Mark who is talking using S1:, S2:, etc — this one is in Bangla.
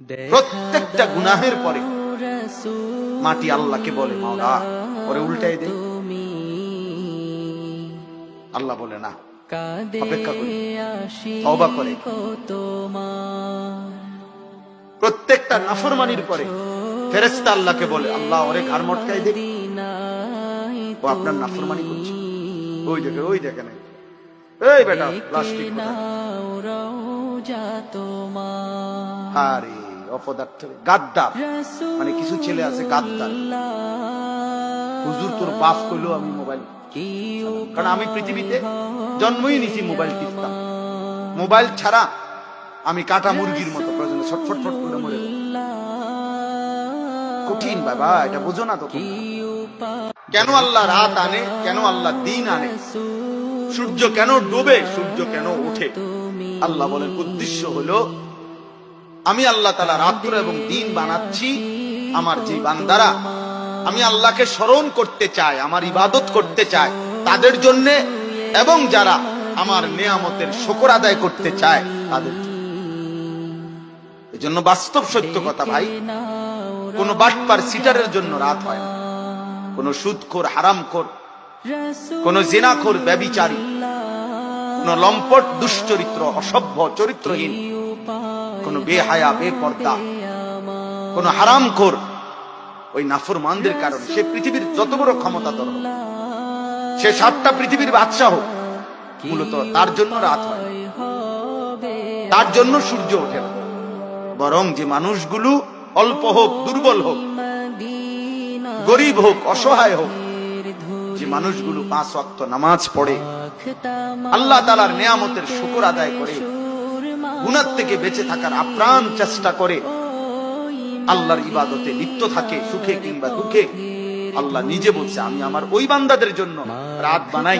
S1: প্রত্যেকটা গুনাহের পরে মাটি আল্লাহকে বলে মাওলা ওরে উল্টাই দে। আল্লাহ বলে না, অপেক্ষা করি, তওবা করে। প্রত্যেকটা নাফরমানির পরে ফেরেশতা আল্লাহকে বলে আল্লাহ ওরে ঘাড় মটকাই দে, ও আপনার নাফরমানি করছে। ওই দেখেন এই বেটা প্লাস্টিক আরে অপদার্থ গাদ্দার, মানে কিছু ছেলে আছে গাদ্দার। হুজুর তোর বাপ কইলো আমি মোবাইল, কারণ আমি পৃথিবীতে জন্মই নিছি মোবাইল টিপতাম। মোবাইল ছাড়া আমি কাটা মুরগির মতো প্রয়োজনে ছটফট করে মরে যাব। কঠিন বাবা, এটা বোঝো না তো। কেন আল্লাহ রাত আনে, কেন আল্লাহ দিন আনে, সূর্য কেন ডুবে, সূর্য কেন ওঠে? আল্লাহ বলেন উদ্দেশ্য হলো আমি আল্লাহ তাআলা রাত্র এবং দিন বানাচ্ছি আমার যে বান্দারা আমি আল্লাহকে স্মরণ করতে চায়, আমার ইবাদত করতে চায় তাদের জন্য, এবং যারা আমার নেয়ামতের শুকর আদায় করতে চায় তাদের জন্য। এজন্য বাস্তব সত্য কথা ভাই, কোন বাটপার সিটারের জন্য রাত হয় না, কোন সুদখোর হারামখোর, কোন জিনাখোর ব্যভিচারী, কোন লম্পট দুশ্চরিত্র অসভ্য চরিত্রহীন, কোন বেহায়া বেপর্দা, কোন হারামখোর, ওই নাফরমানদের কারণে সে পৃথিবীর যত বড় ক্ষমতাধর হোক, সে 7টা পৃথিবীর বাদশা হোক, মূলত তার জন্য রাত হয়, তার জন্য সূর্য ওঠে না। বরং যে মানুষগুলো অল্প হোক, দুর্বল হোক, গরিব হোক, অসহায় হোক, যে মানুষগুলো 5 ওয়াক্ত নামাজ পড়ে, আল্লাহ তাআলার নেয়ামতের শুকর আদায় করে, গুনাহ থেকে বেঁচে থাকার আপ্রাণ চেষ্টা করে, আল্লাহর ইবাদতে লিপ্ত থাকে সুখে কিংবা দুঃখে, আল্লাহ নিজে বলছে আমি আমার ওই বান্দাদের জন্য রাত বানাই